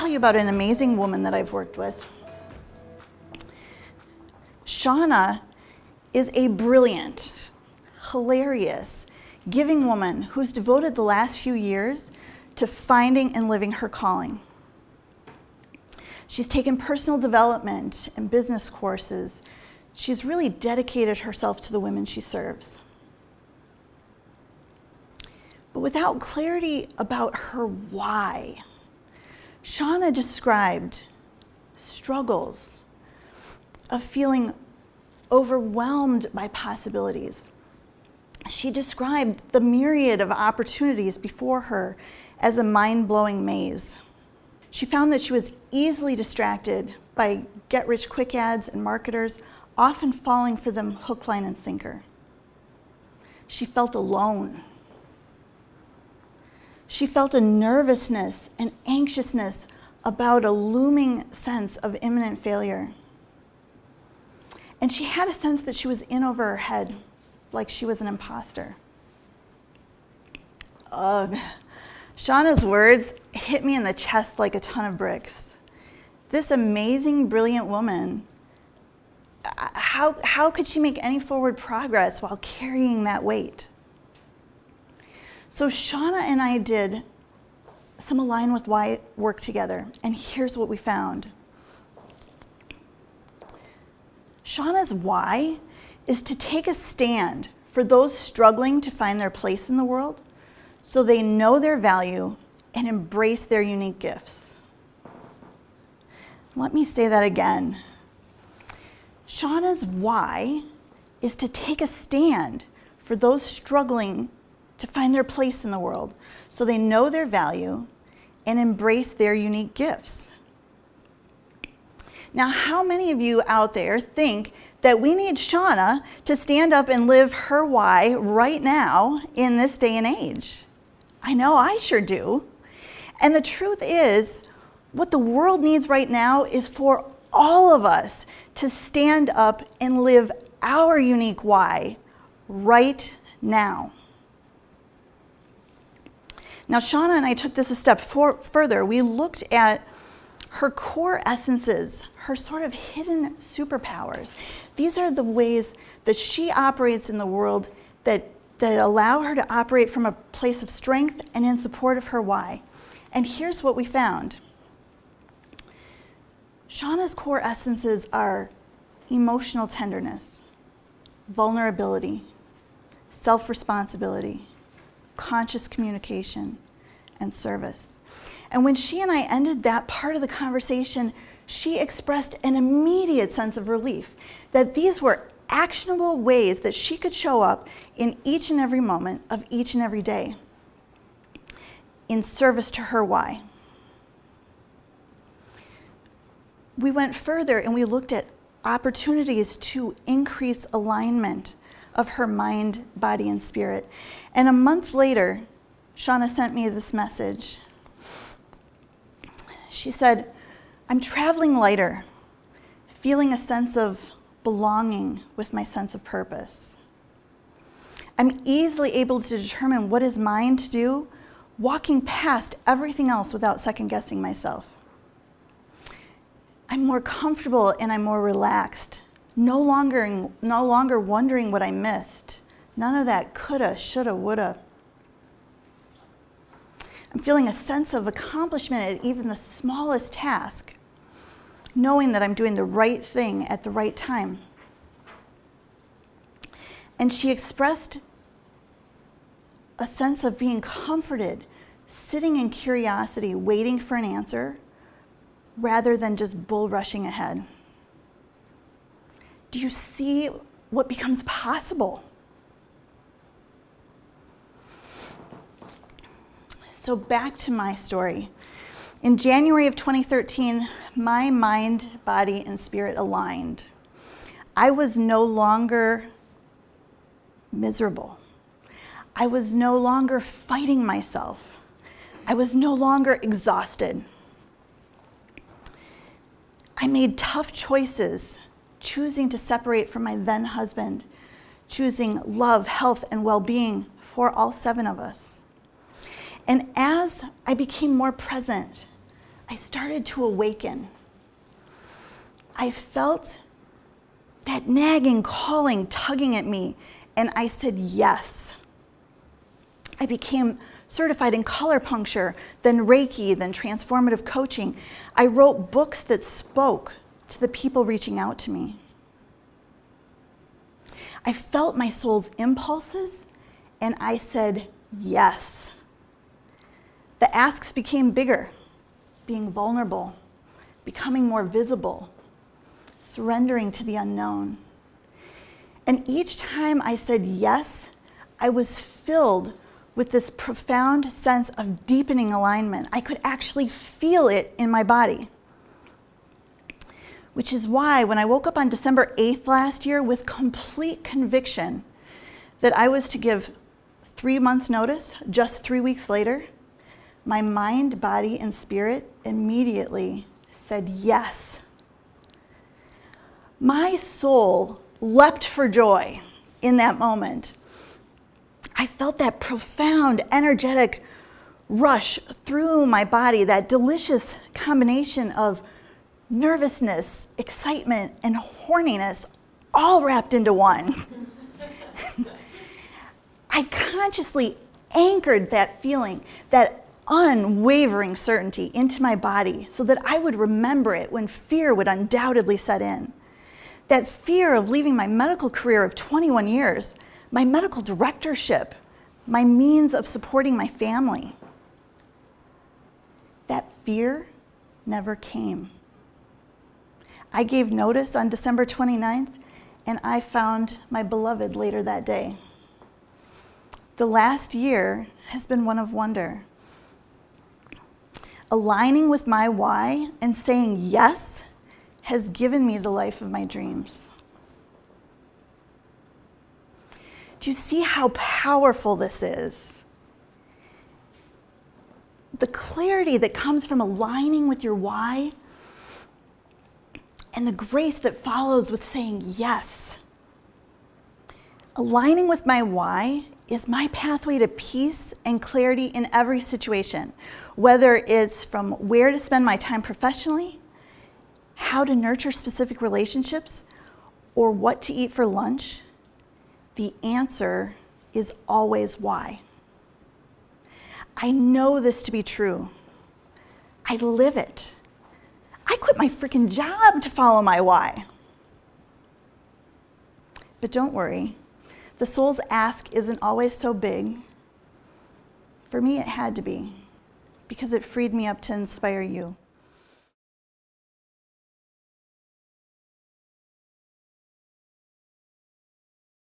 tell you about an amazing woman that I've worked with. Shawna is a brilliant, hilarious, giving woman who's devoted the last few years to finding and living her calling. She's taken personal development and business courses. She's really dedicated herself to the women she serves. But without clarity about her why, Shawna described struggles of feeling overwhelmed by possibilities. She described the myriad of opportunities before her as a mind-blowing maze. She found that she was easily distracted by get-rich-quick ads and marketers, often falling for them hook, line, and sinker. She felt alone. She felt a nervousness and anxiousness about a looming sense of imminent failure. And she had a sense that she was in over her head, like she was an imposter. Ugh. Shawna's words hit me in the chest like a ton of bricks. This amazing, brilliant woman, how could she make any forward progress while carrying that weight? So Shawna and I did some Align with Why work together, and here's what we found. Shawna's why is to take a stand for those struggling to find their place in the world so they know their value and embrace their unique gifts. Let me say that again. Shawna's why is to take a stand for those struggling to find their place in the world so they know their value and embrace their unique gifts. Now, how many of you out there think that we need Shawna to stand up and live her why right now in this day and age? I know I sure do. And the truth is, what the world needs right now is for all of us to stand up and live our unique why right now. Now, Shawna and I took this a step further. We looked at her core essences, her sort of hidden superpowers. These are the ways that she operates in the world that allow her to operate from a place of strength and in support of her why. And here's what we found. Shawna's core essences are emotional tenderness, vulnerability, self-responsibility, conscious communication, and service. And when she and I ended that part of the conversation, she expressed an immediate sense of relief that these were actionable ways that she could show up in each and every moment of each and every day in service to her why. We went further and we looked at opportunities to increase alignment of her mind, body, and spirit. And a month later, Shawna sent me this message. She said, "I'm traveling lighter, feeling a sense of belonging with my sense of purpose. I'm easily able to determine what is mine to do, walking past everything else without second-guessing myself. I'm more comfortable and I'm more relaxed, no longer wondering what I missed. None of that coulda, shoulda, woulda. I'm feeling a sense of accomplishment at even the smallest task, knowing that I'm doing the right thing at the right time." And she expressed a sense of being comforted, sitting in curiosity, waiting for an answer, rather than just bull rushing ahead. Do you see what becomes possible? So back to my story. In January of 2013, my mind, body, and spirit aligned. I was no longer miserable. I was no longer fighting myself. I was no longer exhausted. I made tough choices, choosing to separate from my then husband, choosing love, health, and well-being for all 7 of us. And as I became more present, I started to awaken. I felt that nagging, calling, tugging at me, and I said yes. I became certified in color puncture, then Reiki, then transformative coaching. I wrote books that spoke to the people reaching out to me. I felt my soul's impulses, and I said yes. The asks became bigger, being vulnerable, becoming more visible, surrendering to the unknown. And each time I said yes, I was filled with this profound sense of deepening alignment. I could actually feel it in my body. Which is why when I woke up on December 8th last year with complete conviction that I was to give 3 months notice, just 3 weeks later, my mind, body, and spirit immediately said yes. My soul leapt for joy in that moment. I felt that profound, energetic rush through my body, that delicious combination of nervousness, excitement, and horniness, all wrapped into one. I consciously anchored that feeling, that unwavering certainty into my body so that I would remember it when fear would undoubtedly set in. That fear of leaving my medical career of 21 years, my medical directorship, my means of supporting my family. That fear never came. I gave notice on December 29th, and I found my beloved later that day. The last year has been one of wonder. Aligning with my why and saying yes has given me the life of my dreams. Do you see how powerful this is? The clarity that comes from aligning with your why and the grace that follows with saying yes. Aligning with my why is my pathway to peace and clarity in every situation, whether it's from where to spend my time professionally, how to nurture specific relationships, or what to eat for lunch. The answer is always why. I know this to be true. I live it. I quit my freaking job to follow my why. But don't worry, the soul's ask isn't always so big. For me, it had to be, because it freed me up to inspire you.